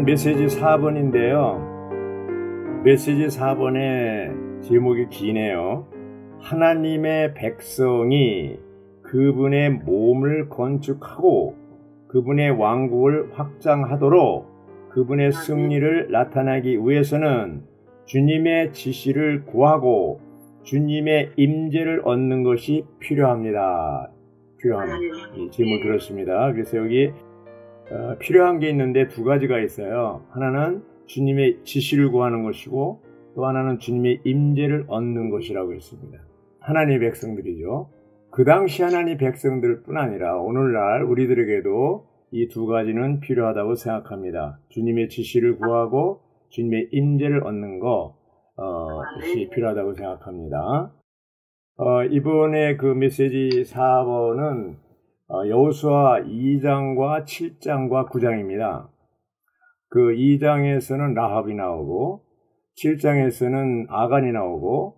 오늘은 메시지 4번인데요. 메시지 4번의 제목이 기네요. 하나님의 백성이 그분의 몸을 건축하고 그분의 왕국을 확장하도록 그분의 승리를 나타내기 위해서는 주님의 지시를 구하고 주님의 임재를 얻는 것이 필요합니다. 이 제목 그렇습니다. 그래서 여기 필요한 게 있는데 두 가지가 있어요. 하나는 주님의 지시를 구하는 것이고 또 하나는 주님의 임재를 얻는 것이라고 했습니다. 하나님의 백성들이죠. 그 당시 하나님의 백성들 뿐 아니라 오늘날 우리들에게도 이 두 가지는 필요하다고 생각합니다. 주님의 지시를 구하고 주님의 임재를 얻는 것이 필요하다고 생각합니다. 이번에 그 메시지 4번은 여호수아 2장과 7장과 9장입니다. 그 2장에서는 라합이 나오고 7장에서는 아간이 나오고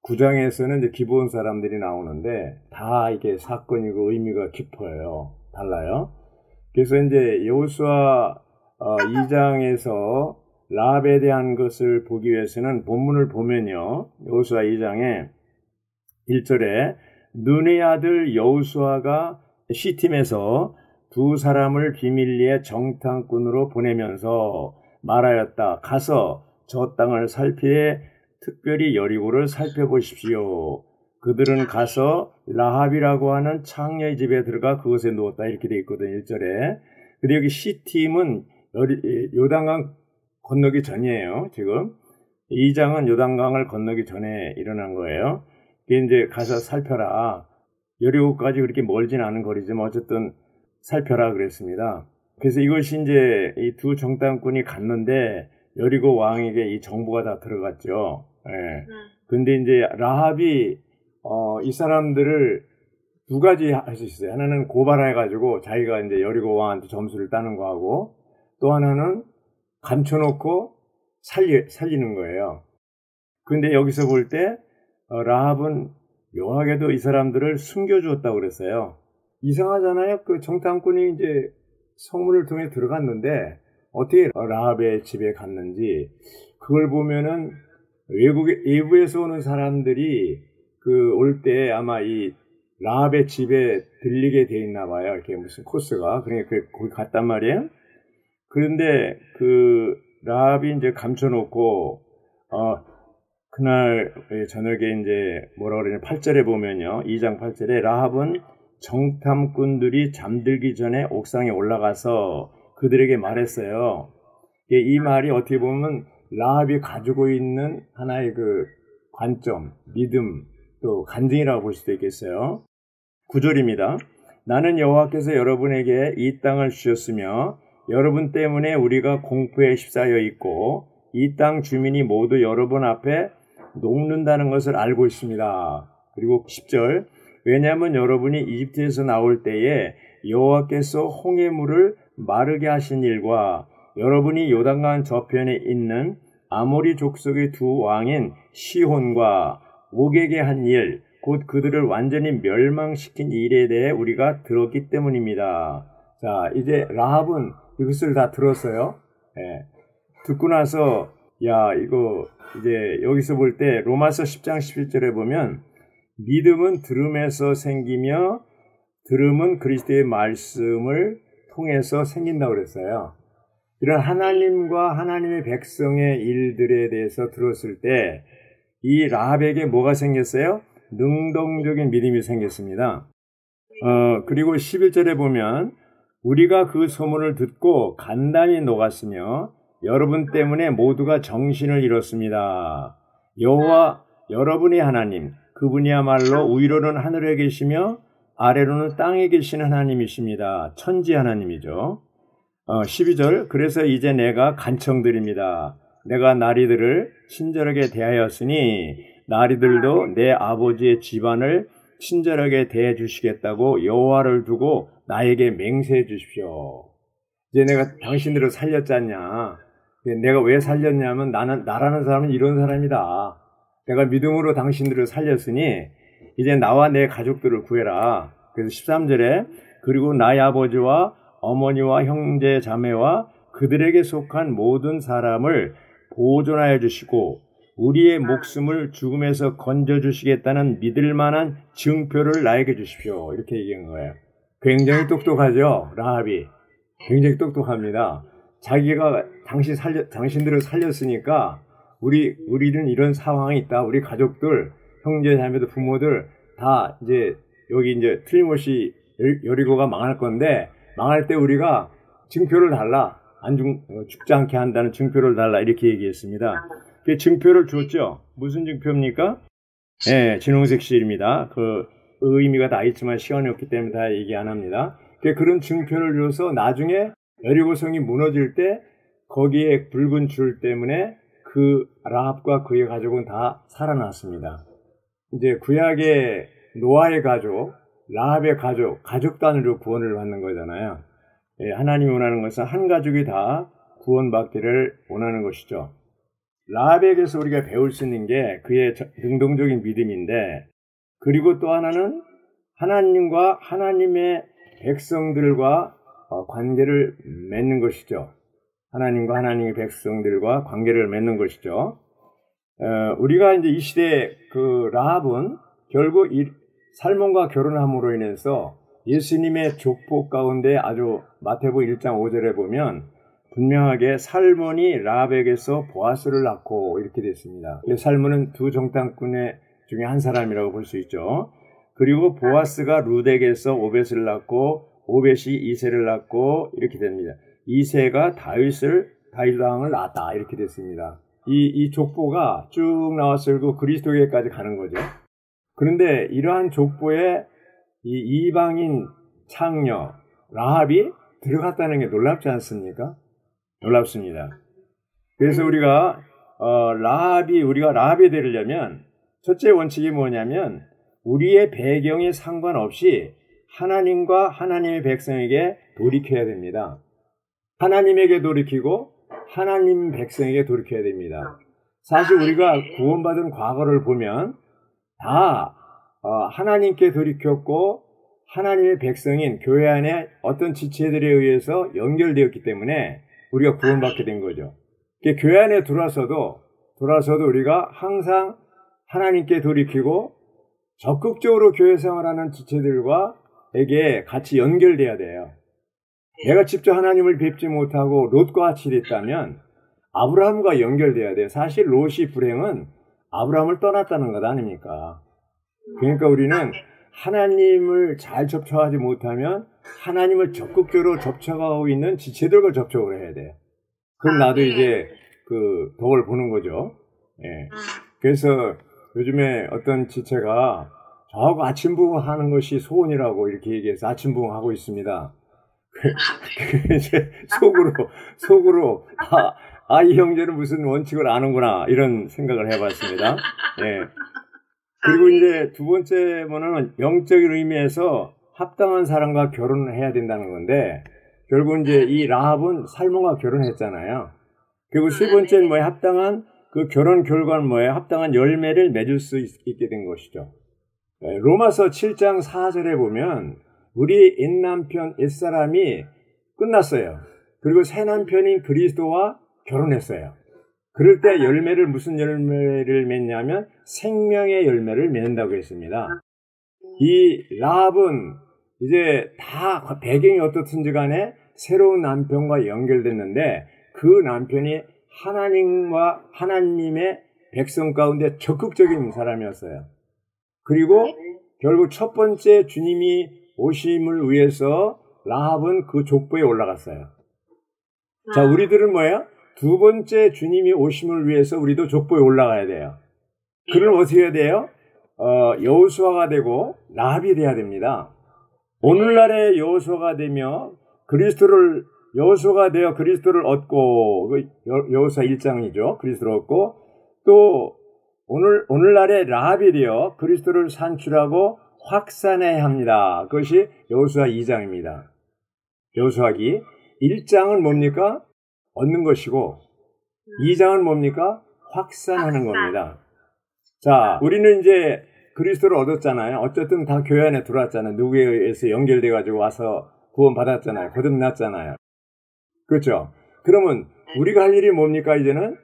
9장에서는 이제 기브온 사람들이 나오는데 다 이게 사건이고 의미가 깊어요. 달라요. 그래서 이제 여호수아 2장에서 라합에 대한 것을 보기 위해서는 본문을 보면요. 여호수아 2장에 1절에 눈의 아들 여호수아가 시팀에서 두 사람을 비밀리에 정탐꾼으로 보내면서 말하였다. 가서 저 땅을 살피에 특별히 여리고를 살펴보십시오. 그들은 가서 라합이라고 하는 창녀의 집에 들어가 그곳에 누웠다. 이렇게 되어 있거든요. 1절에. 근데 여기 시팀은 요단강 건너기 전이에요. 지금 2장은 요단강을 건너기 전에 일어난 거예요. 이게 이제 가서 살펴라. 여리고까지 그렇게 멀진 않은 거리지만 어쨌든 살펴라 그랬습니다. 그래서 이것이 이제 이 두 정탐꾼이 갔는데 여리고 왕에게 이 정보가 다 들어갔죠. 예. 근데 이제 라합이 이 사람들을 두 가지 할 수 있어요. 하나는 고발해가지고 자기가 이제 여리고 왕한테 점수를 따는 거하고 또 하나는 감춰놓고 살리는 거예요. 근데 여기서 볼 때 라합은 묘하게도 이 사람들을 숨겨주었다고 그랬어요. 이상하잖아요. 그 정탐꾼이 이제 성문을 통해 들어갔는데 어떻게 라합의 집에 갔는지 그걸 보면은 외부에서 오는 사람들이 그 올 때 아마 이 라합의 집에 들리게 돼 있나 봐요. 이렇게 무슨 코스가. 그러니까 거기 갔단 말이에요. 그런데 그 라합이 이제 감춰놓고 그날 저녁에 이제 뭐라 그러냐 8절에 보면요. 2장 8절에 라합은 정탐꾼들이 잠들기 전에 옥상에 올라가서 그들에게 말했어요. 이 말이 어떻게 보면 라합이 가지고 있는 하나의 그 관점, 믿음, 또 간증이라고 볼 수도 있겠어요. 9절입니다. 나는 여호와께서 여러분에게 이 땅을 주셨으며 여러분 때문에 우리가 공포에 휩싸여 있고 이 땅 주민이 모두 여러분 앞에 녹는다는 것을 알고 있습니다. 그리고 10절 왜냐하면 여러분이 이집트에서 나올 때에 여호와께서 홍해물을 마르게 하신 일과 여러분이 요단강 저편에 있는 아모리 족속의 두 왕인 시혼과 옥에게 한 일, 곧 그들을 완전히 멸망시킨 일에 대해 우리가 들었기 때문입니다. 자, 이제 라합은 이것을 다 들었어요. 예. 듣고 나서 야 이거 이제 여기서 볼 때 로마서 10장 11절에 보면 믿음은 들음에서 생기며 들음은 그리스도의 말씀을 통해서 생긴다고 그랬어요. 이런 하나님과 하나님의 백성의 일들에 대해서 들었을 때 이 라합에게 뭐가 생겼어요? 능동적인 믿음이 생겼습니다. 그리고 11절에 보면 우리가 그 소문을 듣고 간담이 녹았으며 여러분 때문에 모두가 정신을 잃었습니다. 여호와 여러분의 하나님 그분이야말로 위로는 하늘에 계시며 아래로는 땅에 계신 하나님이십니다. 천지 하나님이죠. 12절 그래서 이제 내가 간청드립니다. 내가 나리들을 친절하게 대하였으니 나리들도 내 아버지의 집안을 친절하게 대해 주시겠다고 여호와를 두고 나에게 맹세해 주십시오. 이제 내가 당신들을 살렸잖냐. 내가 왜 살렸냐면 나라는 사람은 이런 사람이다. 내가 믿음으로 당신들을 살렸으니 이제 나와 내 가족들을 구해라. 그래서 13절에 그리고 나의 아버지와 어머니와 형제 자매와 그들에게 속한 모든 사람을 보존하여 주시고 우리의 목숨을 죽음에서 건져주시겠다는 믿을 만한 증표를 나에게 주십시오. 이렇게 얘기한 거예요. 굉장히 똑똑하죠. 라합이. 굉장히 똑똑합니다. 자기가 당신들을 살렸으니까 우리는 이런 상황이 있다. 우리 가족들, 형제, 자매들, 부모들 다 이제 여기 이제 틀림없이 여리고가 망할 건데 망할 때 우리가 증표를 달라. 죽지 않게 한다는 증표를 달라. 이렇게 얘기했습니다. 그 증표를 줬죠. 무슨 증표입니까? 네, 진홍색 실입니다. 그 의미가 다 있지만 시간이 없기 때문에 다 얘기 안 합니다. 그런 증표를 줘서 나중에 여리고성이 무너질 때 거기에 붉은 줄 때문에 그 라합과 그의 가족은 다 살아났습니다. 이제 구약의 노아의 가족, 라합의 가족 단위로 구원을 받는 거잖아요. 예, 하나님이 원하는 것은 한 가족이 다 구원받기를 원하는 것이죠. 라합에게서 우리가 배울 수 있는 게 그의 능동적인 믿음인데, 그리고 또 하나는 하나님과 하나님의 백성들과 관계를 맺는 것이죠. 하나님과 하나님의 백성들과 관계를 맺는 것이죠. 우리가 이제 이 시대에 그 라합은 결국 살몬과 결혼함으로 인해서 예수님의 족보 가운데 아주 마태복음 1장 5절에 보면 분명하게 살몬이 라합에게서 보아스를 낳고 이렇게 됐습니다. 살몬은 두 정탐꾼의 중에 한 사람이라고 볼 수 있죠. 그리고 보아스가 룻에게서 오벳을 낳고 오벳이 이새를 낳고 이렇게 됩니다. 이새가 다윗 왕을 낳았다 이렇게 됐습니다. 이 족보가 쭉 나와서 결국 그리스도에게까지 가는 거죠. 그런데 이러한 족보에 이 이방인 창녀 라합이 들어갔다는 게 놀랍지 않습니까? 놀랍습니다. 그래서 우리가 라합이 되려면 첫째 원칙이 뭐냐면 우리의 배경에 상관없이 하나님과 하나님의 백성에게 돌이켜야 됩니다. 하나님에게 돌이키고 하나님 백성에게 돌이켜야 됩니다. 사실 우리가 구원받은 과거를 보면 다 하나님께 돌이켰고 하나님의 백성인 교회 안에 어떤 지체들에 의해서 연결되었기 때문에 우리가 구원받게 된 거죠. 교회 안에 들어와서도 우리가 항상 하나님께 돌이키고 적극적으로 교회 생활하는 지체들과에게 같이 연결돼야 돼요. 내가 직접 하나님을 뵙지 못하고 롯과 같이 됐다면 아브라함과 연결돼야 돼요. 사실 롯이 불행은 아브라함을 떠났다는 것 아닙니까? 그러니까 우리는 하나님을 잘 접촉하지 못하면 하나님을 적극적으로 접촉하고 있는 지체들과 접촉을 해야 돼요. 그럼 나도 이제 그 덕을 보는 거죠. 예. 그래서 요즘에 어떤 지체가 저하고 아침부흥하는 것이 소원이라고 이렇게 얘기해서 아침부흥하고 있습니다. 이제 속으로 이 형제는 무슨 원칙을 아는구나 이런 생각을 해봤습니다. 예. 그리고 이제 두 번째 뭐는 영적인 의미에서 합당한 사람과 결혼을 해야 된다는 건데 결국 이제 이 라합은 살몬과 결혼했잖아요. 그리고 세 번째는 뭐예요? 합당한 그 결혼 결과는 뭐예요? 합당한 열매를 맺을 수 있게 된 것이죠. 예. 로마서 7장 4절에 보면 우리 옛남편 옛사람이 끝났어요. 그리고 새 남편인 그리스도와 결혼했어요. 그럴 때 무슨 열매를 맺냐면 생명의 열매를 맺는다고 했습니다. 이 라합은 이제 다 배경이 어떻든지 간에 새로운 남편과 연결됐는데 그 남편이 하나님과 하나님의 백성 가운데 적극적인 사람이었어요. 그리고 결국 첫 번째 주님이 오심을 위해서 라합은 그 족보에 올라갔어요. 자, 우리들은 뭐예요? 두 번째 주님이 오심을 위해서 우리도 족보에 올라가야 돼요. 그럼 어떻게 해야 돼요? 여호수아가 되고 라합이 돼야 됩니다. 오늘날의 여호수아가 되며 여호수아가 되어 그리스도를 얻고 여호수아 1장이죠. 그리스도를 얻고 또 오늘날의 라합이 되어 그리스도를 산출하고 확산해야 합니다. 그것이 여호수아 2장입니다. 여호수아기 1장은 뭡니까? 얻는 것이고 2장은 뭡니까? 확산하는 겁니다. 자, 우리는 이제 그리스도를 얻었잖아요. 어쨌든 다 교회 안에 들어왔잖아요. 누구에 의해서 연결돼가지고 와서 구원받았잖아요. 거듭났잖아요. 그렇죠? 그러면 우리가 할 일이 뭡니까? 이제는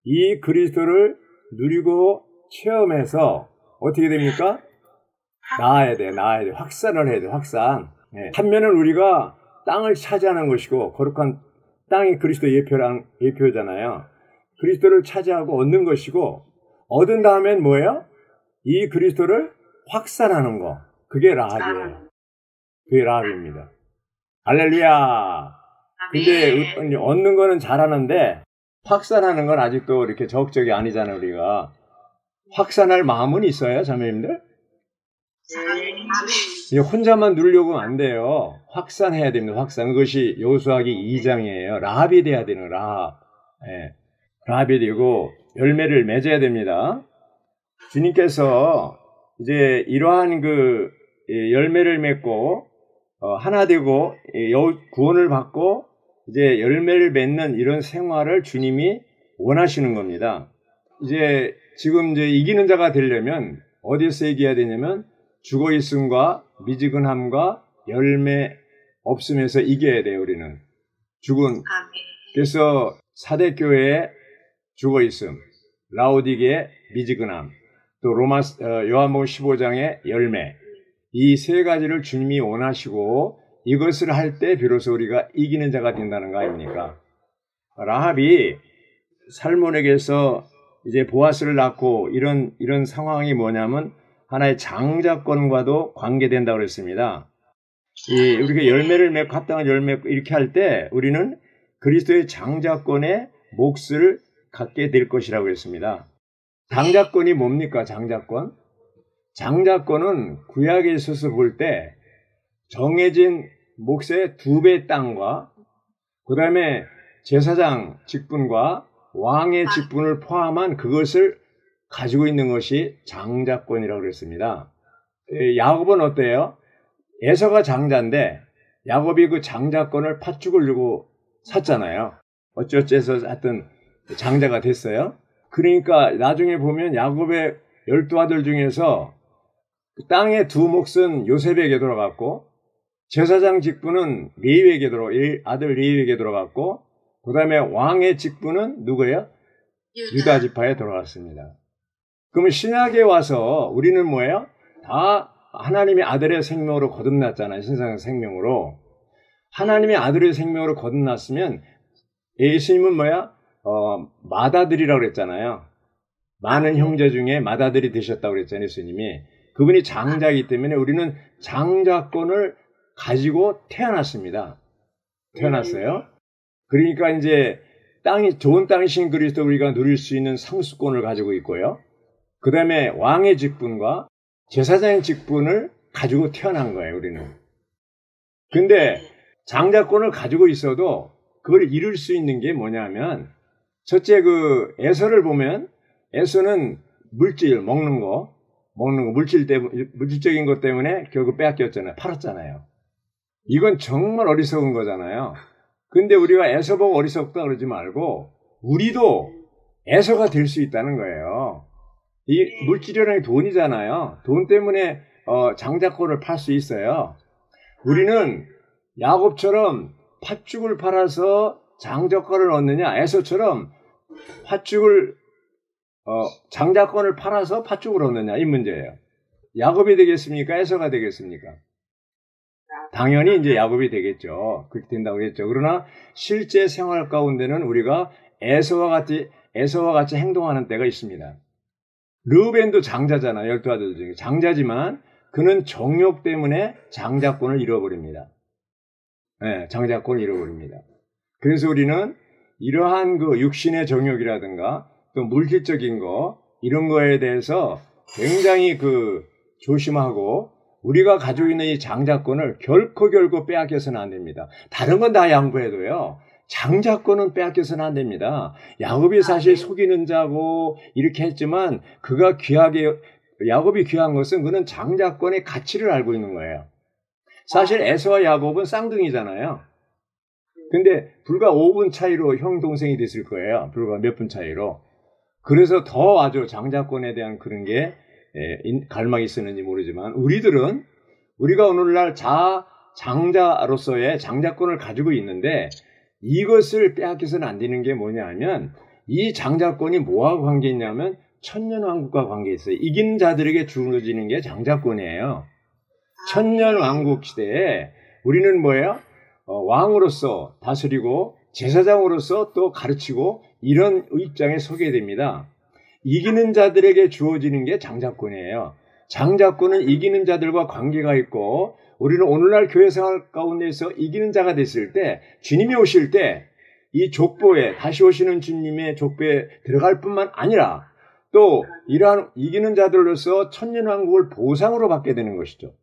이 그리스도를 누리고 체험해서 어떻게 됩니까? 나아야 돼. 확산을 해야 돼. 확산. 네. 한 면은 우리가 땅을 차지하는 것이고, 거룩한 땅이 그리스도 예표잖아요. 그리스도를 차지하고 얻는 것이고, 얻은 다음엔 뭐예요? 이 그리스도를 확산하는 거. 그게 라합이에요. 그게 라합입니다. 할렐루야. 근데 얻는 거는 잘하는데 확산하는 건 아직도 이렇게 적극적이 아니잖아요. 우리가 확산할 마음은 있어요, 자매님들? 혼자만 누리려고 하면 안 돼요. 확산해야 됩니다. 확산. 그것이 여호수아기 2장이에요. 라합이 돼야 되는 라합. 예. 라합이 되고 열매를 맺어야 됩니다. 주님께서 이제 이러한 그 열매를 맺고 하나 되고 구원을 받고 이제 열매를 맺는 이런 생활을 주님이 원하시는 겁니다. 이제 지금 이제 이기는 자가 되려면 어디에서 이겨야 되냐면 죽어 있음과 미지근함과 열매 없음에서 이겨야 돼요. 우리는 죽은. 그래서 사대교회에 죽어 있음, 라오디게의 미지근함, 또 요한복음 15장의 열매, 이 세 가지를 주님이 원하시고 이것을 할 때 비로소 우리가 이기는 자가 된다는 거 아닙니까? 라합이 살몬에게서 이제 보아스를 낳고 이런 상황이 뭐냐면 하나의 장자권과도 관계된다고 그랬습니다. 우리가 열매를 맺고 합당한 열매 이렇게 할 때 우리는 그리스도의 장자권의 몫을 갖게 될 것이라고 했습니다. 장자권이 뭡니까? 장자권? 장자권은 구약에 있어서 볼 때 정해진 몫의 2배 땅과 그 다음에 제사장 직분과 왕의 직분을 포함한 그것을 가지고 있는 것이 장자권이라고 그랬습니다. 야곱은 어때요? 에서가 장자인데 야곱이 그 장자권을 팥죽을 주고 샀잖아요. 어쩌해서 하여튼 장자가 됐어요. 그러니까 나중에 보면 야곱의 12아들 중에서 땅의 2몫은 요셉에게 돌아갔고 제사장 직분은 아들 레위에게 돌아갔고 그 다음에 왕의 직분은 누구예요? 유다 지파에 돌아갔습니다. 그러면 신약에 와서 우리는 뭐예요? 다 하나님의 아들의 생명으로 거듭났잖아요. 신성 생명으로. 하나님의 아들의 생명으로 거듭났으면 예수님은 뭐야? 맏아들이라고 그랬잖아요. 많은 형제 중에 맏아들이 되셨다고 그랬잖아요. 예수님이. 그분이 장자이기 때문에 우리는 장자권을 가지고 태어났습니다. 태어났어요. 그러니까 이제 좋은 땅이신 그리스도 우리가 누릴 수 있는 상수권을 가지고 있고요. 그 다음에 왕의 직분과 제사장의 직분을 가지고 태어난 거예요, 우리는. 근데 장자권을 가지고 있어도 그걸 이룰 수 있는 게 뭐냐면, 첫째 에서를 보면, 에서는 먹는 거, 물질적인 것 때문에 결국 빼앗겼잖아요. 팔았잖아요. 이건 정말 어리석은 거잖아요. 근데 우리가 에서 보고 어리석다 그러지 말고, 우리도 에서가 될 수 있다는 거예요. 이 물질이라는 게 돈이잖아요. 돈 때문에 장자권을 팔 수 있어요. 우리는 야곱처럼 팥죽을 팔아서 장자권을 얻느냐, 에서처럼 장자권을 팔아서 팥죽을 얻느냐, 이 문제예요. 야곱이 되겠습니까? 에서가 되겠습니까? 당연히 이제 야곱이 되겠죠. 그렇게 된다고 했죠. 그러나 실제 생활 가운데는 우리가 에서와 같이 행동하는 때가 있습니다. 르우벤도 장자잖아요. 12아들 중에. 장자지만 그는 정욕 때문에 장자권을 잃어버립니다. 네, 장자권을 잃어버립니다. 그래서 우리는 이러한 육신의 정욕이라든가 또 물질적인 거, 이런 거에 대해서 굉장히 조심하고 우리가 가지고 있는 이 장자권을 결코 빼앗겨서는 안 됩니다. 다른 건 다 양보해도요. 장자권은 빼앗겨서는 안 됩니다. 야곱이 사실 속이는 자고 이렇게 했지만 야곱이 귀한 것은 그는 장자권의 가치를 알고 있는 거예요. 사실 에서와 야곱은 쌍둥이잖아요. 근데 불과 5분 차이로 형 동생이 됐을 거예요. 불과 몇 분 차이로. 그래서 더 아주 장자권에 대한 그런 게 갈망이 있었는지 모르지만 우리가 오늘날 장자로서의 장자권을 가지고 있는데 이것을 빼앗겨서는 안 되는 게 뭐냐 하면 이 장자권이 뭐와 관계 있냐면 천년왕국과 관계 있어요. 이기는 자들에게 주어지는 게 장자권이에요. 천년왕국 시대에 우리는 뭐예요? 왕으로서 다스리고 제사장으로서 또 가르치고 이런 입장에 서게 됩니다. 이기는 자들에게 주어지는 게 장자권이에요. 장자권은 이기는 자들과 관계가 있고 우리는 오늘날 교회 생활 가운데서 이기는 자가 됐을 때 주님이 오실 때 이 족보에 다시 오시는 주님의 족보에 들어갈 뿐만 아니라 또 이러한 이기는 자들로서 천년왕국을 보상으로 받게 되는 것이죠.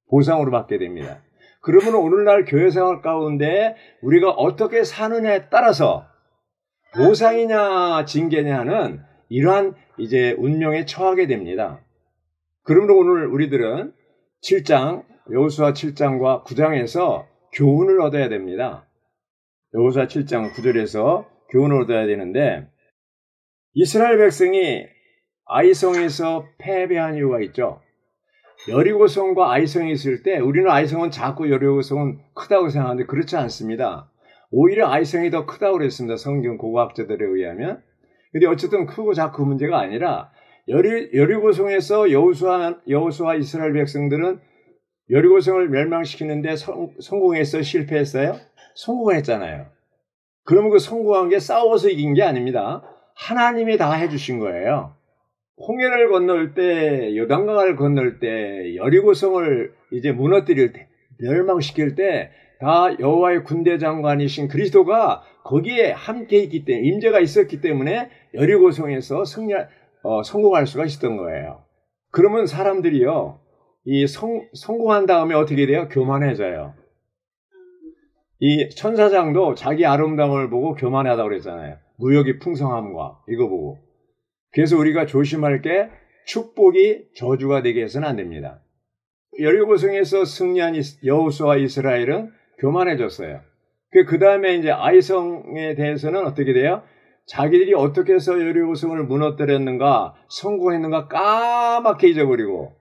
보상으로 받게 됩니다. 그러면 오늘날 교회 생활 가운데 우리가 어떻게 사느냐에 따라서 보상이냐 징계냐는 이러한 이제 운명에 처하게 됩니다. 그러므로 오늘 우리들은 7장, 여호수아 7장과 9장에서 교훈을 얻어야 됩니다. 여호수아 7장 9절에서 교훈을 얻어야 되는데 이스라엘 백성이 아이성에서 패배한 이유가 있죠. 여리고성과 아이성이 있을 때 우리는 아이성은 작고 여리고성은 크다고 생각하는데 그렇지 않습니다. 오히려 아이성이 더 크다고 그랬습니다. 성경 고고학자들에 의하면. 근데 어쨌든 크고 작고 문제가 아니라 여리고성에서 여호수아 이스라엘 백성들은 여리고성을 멸망시키는데 성공했어요? 실패했어요? 성공했잖아요. 그러면 그 성공한 게 싸워서 이긴 게 아닙니다. 하나님이 다 해주신 거예요. 홍해를 건널 때, 요단강을 건널 때, 여리고성을 이제 무너뜨릴 때, 멸망시킬 때, 다 여호와의 군대 장관이신 그리스도가 거기에 함께 있기 때문에, 임재가 있었기 때문에 여리고성에서 성공할 수가 있었던 거예요. 그러면 사람들이요, 성공한 다음에 어떻게 돼요? 교만해져요. 이 천사장도 자기 아름다움을 보고 교만하다고 그랬잖아요. 무역이 풍성함과 이거 보고. 그래서 우리가 조심할 게 축복이 저주가 되게 해서는 안 됩니다. 여리고성에서 승리한 여호수아 이스라엘은 교만해졌어요. 그 다음에 이제 아이성에 대해서는 어떻게 돼요? 자기들이 어떻게 해서 여리고성을 무너뜨렸는가, 성공했는가 까맣게 잊어버리고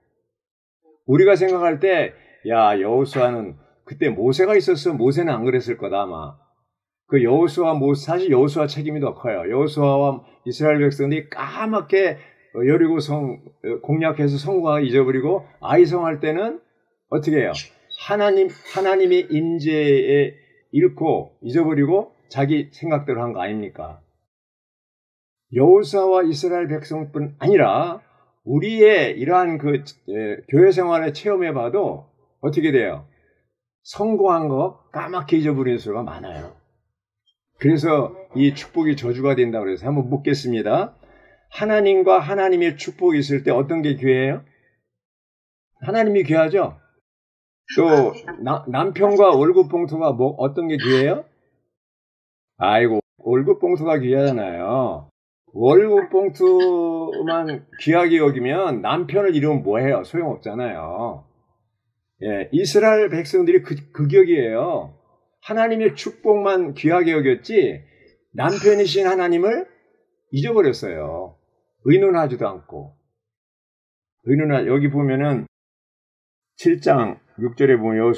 우리가 생각할 때 야 여호수아는 그때 모세가 있었으면 모세는 안 그랬을 거다 아마. 그 여호수아 사실 여호수아 책임이 더 커요. 여호수아와 이스라엘 백성들이 까맣게 여리고성 공략해서 성공하기 잊어버리고 아이성 할 때는 어떻게 해요? 하나님의 임재에 잃고 잊어버리고 자기 생각대로 한 거 아닙니까? 여호수아와 이스라엘 백성뿐 아니라 우리의 이러한 교회 생활을 체험해봐도 어떻게 돼요? 성공한 거 까맣게 잊어버리는 수가 많아요. 그래서 이 축복이 저주가 된다고 해서 한번 묻겠습니다. 하나님과 하나님의 축복이 있을 때 어떤 게 귀해요? 하나님이 귀하죠? 또 남편과 월급 봉투가 어떤 게 귀해요? 아이고 월급 봉투가 귀하잖아요. 월급 봉투만 귀하게 여기면 남편을 잃으면 뭐해요? 소용없잖아요. 예, 이스라엘 백성들이 그 격이에요. 하나님의 축복만 귀하게 여겼지 남편이신 하나님을 잊어버렸어요. 의논하지도 않고. 여기 보면은 7장 6절에 보면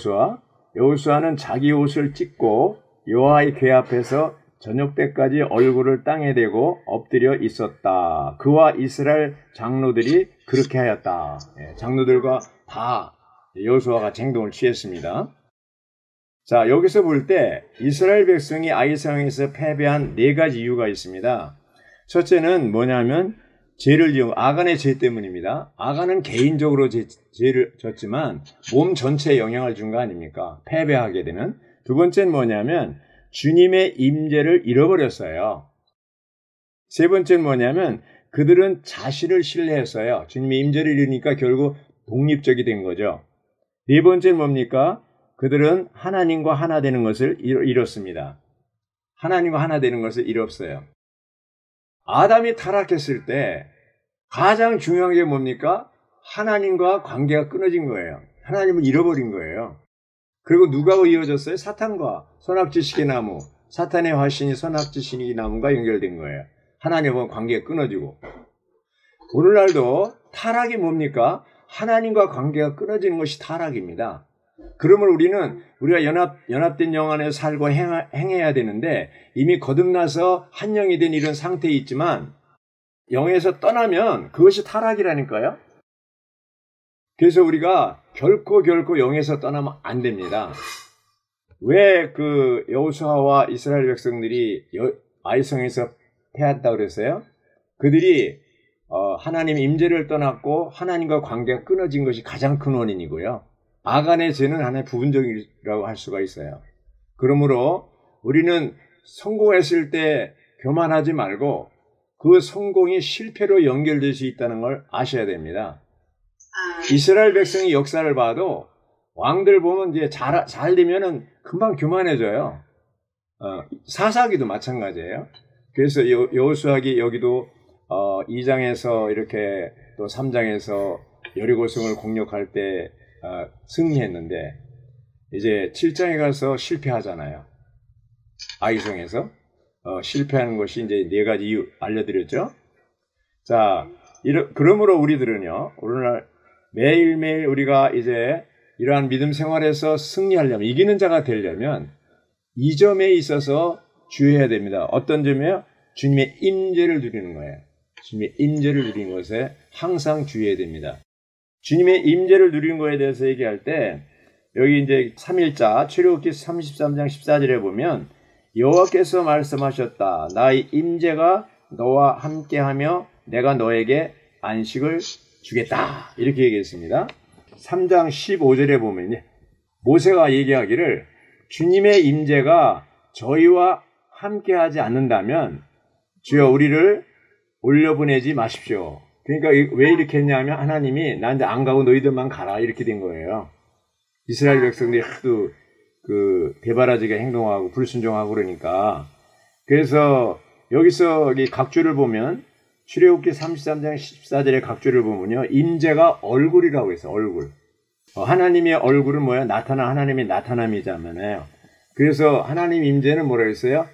여호수아는 자기 옷을 찢고 여호와의 궤 앞에서 저녁 때까지 얼굴을 땅에 대고 엎드려 있었다. 그와 이스라엘 장로들이 그렇게 하였다. 예, 장로들과 다 여호수아가 행동을 취했습니다. 자, 여기서 볼 때 이스라엘 백성이 아이성에서 패배한 4가지 이유가 있습니다. 첫째는 뭐냐면 죄를 지은 아간의 죄 때문입니다. 아간은 개인적으로 죄를 졌지만 몸 전체에 영향을 준 거 아닙니까? 패배하게 되는. 두 번째는 뭐냐면 주님의 임재를 잃어버렸어요. 세 번째는 뭐냐면 그들은 자신을 신뢰했어요. 주님의 임재를 잃으니까 결국 독립적이 된 거죠. 네 번째는 뭡니까? 그들은 하나님과 하나 되는 것을 잃었습니다. 하나님과 하나 되는 것을 잃었어요. 아담이 타락했을 때 가장 중요한 게 뭡니까? 하나님과 관계가 끊어진 거예요. 하나님을 잃어버린 거예요. 그리고 누가 이어졌어요? 사탄과 선악지식의 나무, 사탄의 화신이 선악지식의 나무가 연결된 거예요. 하나님과 관계가 끊어지고. 오늘날도 타락이 뭡니까? 하나님과 관계가 끊어지는 것이 타락입니다. 그러면 우리가 연합된 영 안에서 살고 행해야 되는데 이미 거듭나서 한 영이 된 이런 상태에 있지만 영에서 떠나면 그것이 타락이라니까요. 그래서 우리가 결코 영에서 떠나면 안 됩니다. 왜 그 여호수아와 이스라엘 백성들이 아이성에서 패했다고 그랬어요? 그들이 하나님 임재를 떠났고 하나님과 관계가 끊어진 것이 가장 큰 원인이고요. 아간의 죄는 하나의 부분적이라고 할 수가 있어요. 그러므로 우리는 성공했을 때 교만하지 말고 그 성공이 실패로 연결될 수 있다는 걸 아셔야 됩니다. 이스라엘 백성의 역사를 봐도 왕들 보면 이제 잘 되면은 금방 교만해져요. 사사기도 마찬가지예요. 그래서 여호수아기 여기도 2장에서 이렇게 또 3장에서 여리고성을 공격할 때 승리했는데 이제 7장에 가서 실패하잖아요. 아이성에서 실패하는 것이 이제 4가지 이유 알려드렸죠. 자, 그러므로 우리들은요, 오늘날 매일매일 우리가 이제 이러한 믿음 생활에서 승리하려면, 이기는 자가 되려면 이 점에 있어서 주의해야 됩니다. 어떤 점이에요? 주님의 임재를 누리는 거예요. 주님의 임재를 누리는 것에 항상 주의해야 됩니다. 주님의 임재를 누리는 것에 대해서 얘기할 때 여기 이제 3일자 출애굽기 33장 14절에 보면 여호와께서 말씀하셨다. 나의 임재가 너와 함께하며 내가 너에게 안식을 주겠다. 이렇게 얘기했습니다. 3장 15절에 보면 모세가 얘기하기를 주님의 임재가 저희와 함께하지 않는다면 주여 우리를 올려보내지 마십시오. 그러니까 왜 이렇게 했냐면 하나님이 나한테 안 가고 너희들만 가라 이렇게 된 거예요. 이스라엘 백성들이 하도 그 대바라지게 행동하고 불순종하고 그러니까. 그래서 여기서 이 각주를 보면 출애굽기 33장 14절의 각주를 보면요, 임재가 얼굴이라고 했어요. 얼굴. 하나님의 얼굴은 뭐예요? 하나님의 나타남이잖아요. 그래서 하나님 임재는 뭐라 했어요?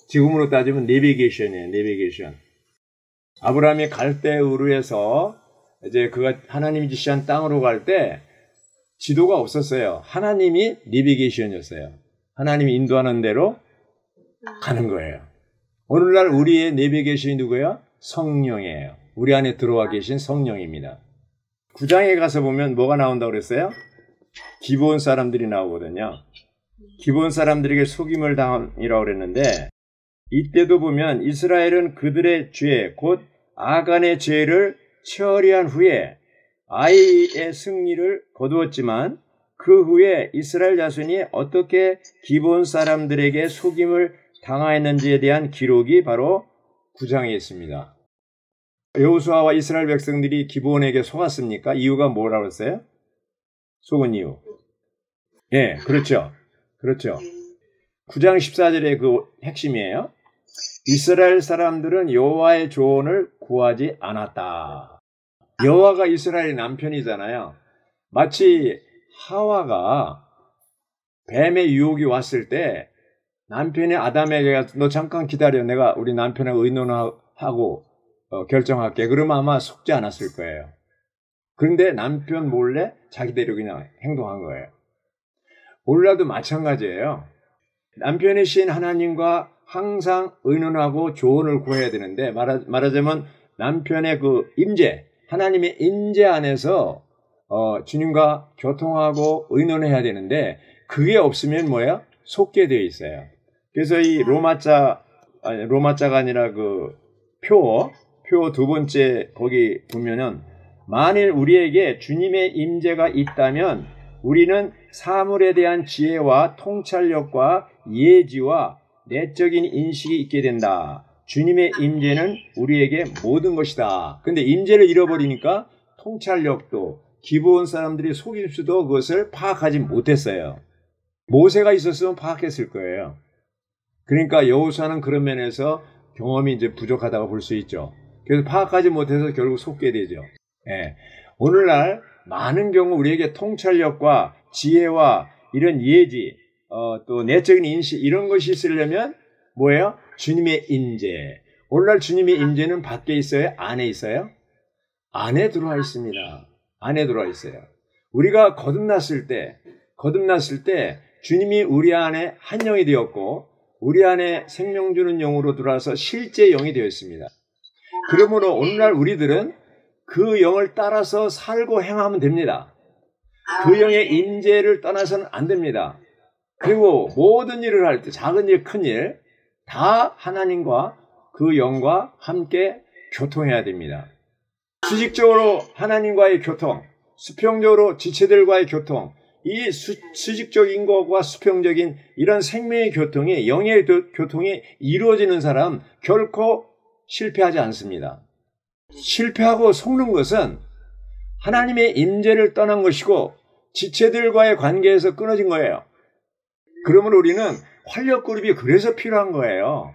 지금으로 따지면 내비게이션이에요. 내비게이션. 아브라함이 갈대 우르에서 이제 그가 하나님이 지시한 땅으로 갈 때 지도가 없었어요. 하나님이 내비게이션이었어요. 하나님이 인도하는 대로 가는 거예요. 오늘날 우리의 내비게이션이 누구예요? 성령이에요. 우리 안에 들어와 계신 성령입니다. 9장에 가서 보면 뭐가 나온다고 그랬어요? 기브온 사람들이 나오거든요. 기브온 사람들에게 속임을 당함이라고 그랬는데 이때도 보면 이스라엘은 그들의 죄, 곧 아간의 죄를 처리한 후에 아이의 승리를 거두었지만 그 후에 이스라엘 자손이 어떻게 기브온 사람들에게 속임을 당하였는지에 대한 기록이 바로 9장에 있습니다. 여호수아와 이스라엘 백성들이 기브온에게 속았습니까? 이유가 뭐라고 했어요? 속은 이유. 예, 그렇죠. 그렇죠. 9장 14절의 그 핵심이에요. 이스라엘 사람들은 여호와의 조언을 구하지 않았다. 여호와가 이스라엘의 남편이잖아요. 마치 하와가 뱀의 유혹이 왔을 때 남편이 아담에게 너 잠깐 기다려. 내가 우리 남편하고 의논하고 결정할게. 그러면 아마 속지 않았을 거예요. 그런데 남편 몰래 자기대로 그냥 행동한 거예요. 오늘날도 마찬가지예요. 남편이신 하나님과 항상 의논하고 조언을 구해야 되는데 말하자면 남편의 그 임재, 하나님의 임재 안에서 주님과 교통하고 의논해야 되는데 그게 없으면 뭐예요? 속게 되어 있어요. 그래서 이 로마자가 아니라 그 표 두 번째 거기 보면은 만일 우리에게 주님의 임재가 있다면 우리는 사물에 대한 지혜와 통찰력과 예지와 내적인 인식이 있게 된다. 주님의 임재는 우리에게 모든 것이다. 근데 임재를 잃어버리니까 통찰력도 기브온 사람들이 속일 수도 그것을 파악하지 못했어요. 모세가 있었으면 파악했을 거예요. 그러니까 여호수아는 그런 면에서 경험이 이제 부족하다고 볼 수 있죠. 그래서 파악하지 못해서 결국 속게 되죠. 예. 오늘날 많은 경우 우리에게 통찰력과 지혜와 이런 예지, 또 내적인 인식 이런 것이 있으려면 뭐예요? 주님의 임재. 오늘날 주님의 임재는 밖에 있어요? 안에 있어요? 안에 들어와 있습니다. 안에 들어와 있어요. 우리가 거듭났을 때 주님이 우리 안에 한 영이 되었고 우리 안에 생명 주는 영으로 들어와서 실제 영이 되었습니다. 그러므로 오늘날 우리들은 그 영을 따라서 살고 행하면 됩니다. 그 영의 임재를 떠나서는 안 됩니다. 그리고 모든 일을 할 때 작은 일, 큰 일 다 하나님과 그 영과 함께 교통해야 됩니다. 수직적으로 하나님과의 교통, 수평적으로 지체들과의 교통, 이 수직적인 것과 수평적인 이런 생명의 교통이, 영의 교통이 이루어지는 사람 결코 실패하지 않습니다. 실패하고 속는 것은 하나님의 임재를 떠난 것이고 지체들과의 관계에서 끊어진 거예요. 그러므로 우리는 활력그룹이 그래서 필요한 거예요.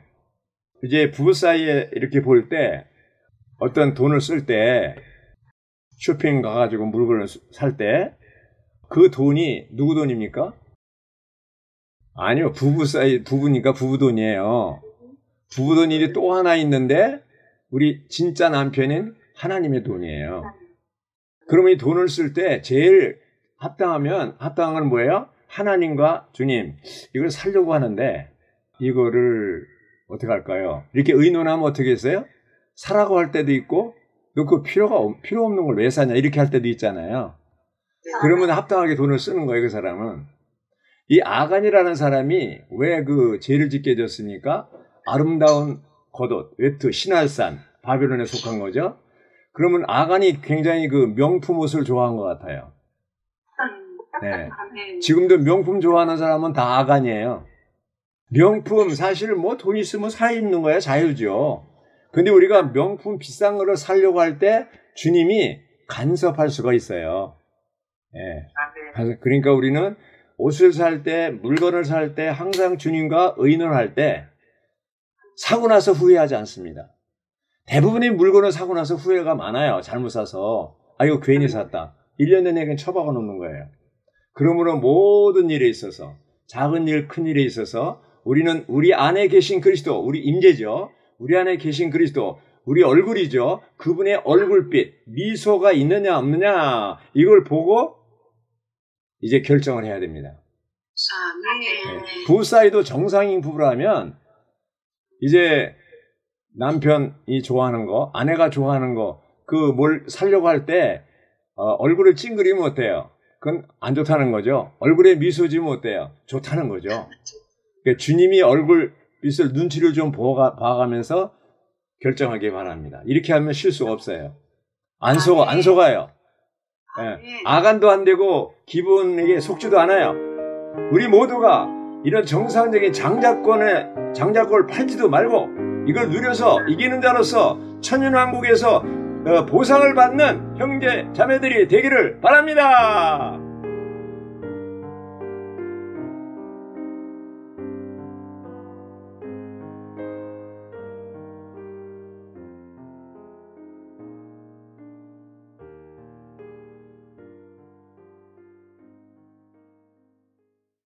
이제 부부 사이에 이렇게 볼 때 어떤 돈을 쓸 때 쇼핑 가가지고 물건을 살 때 그 돈이 누구 돈입니까? 아니요. 부부 사이, 부부니까 부부 돈이에요. 부부 돈이 또 하나 있는데 우리 진짜 남편인 하나님의 돈이에요. 그러면 이 돈을 쓸 때 제일 합당한 건 뭐예요? 하나님과 주님, 이걸 살려고 하는데 이거를 어떻게 할까요? 이렇게 의논하면 어떻게 했어요? 사라고 할 때도 있고 너 그 필요 없는 걸 왜 사냐 이렇게 할 때도 있잖아요. 그러면 합당하게 돈을 쓰는 거예요. 그 사람은. 이 아간이라는 사람이 왜 그 죄를 짓게 됐습니까? 아름다운 겉옷, 외투, 신할산, 바벨론에 속한 거죠. 그러면 아간이 굉장히 그 명품 옷을 좋아한 것 같아요. 네. 지금도 명품 좋아하는 사람은 다 아간이에요. 명품 사실 뭐 돈 있으면 사 입는 거야 자유죠. 근데 우리가 명품 비싼 거를 사려고 할 때 주님이 간섭할 수가 있어요. 네. 그러니까 우리는 옷을 살 때, 물건을 살 때 항상 주님과 의논할 때 사고 나서 후회하지 않습니다. 대부분의 물건을 사고 나서 후회가 많아요. 잘못 사서. 아 이거 괜히 샀다. 1년 내내 그냥 처박아 놓는 거예요. 그러므로 모든 일에 있어서 작은 일, 큰 일에 있어서 우리는 우리 안에 계신 그리스도, 우리 임재죠. 우리 안에 계신 그리스도, 우리 얼굴이죠. 그분의 얼굴빛, 미소가 있느냐 없느냐 이걸 보고 이제 결정을 해야 됩니다. 네. 부부 사이도 정상인 부부라면 이제 남편이 좋아하는 거, 아내가 좋아하는 거, 그 뭘 사려고 할 때 얼굴을 찡그리면 어때요? 그건 안 좋다는 거죠. 얼굴에 미소 지으면 어때요? 좋다는 거죠. 그러니까 주님이 얼굴빛을 눈치를 좀 봐가면서 결정하기 바랍니다. 이렇게 하면 실수가 없어요. 안 속아요. 네. 아간도 안 되고 기분에게 속지도 않아요. 우리 모두가 이런 정상적인 장자권을 팔지도 말고 이걸 누려서 이기는 자로서 천년왕국에서 보상을 받는 형제 자매들이 되기를 바랍니다.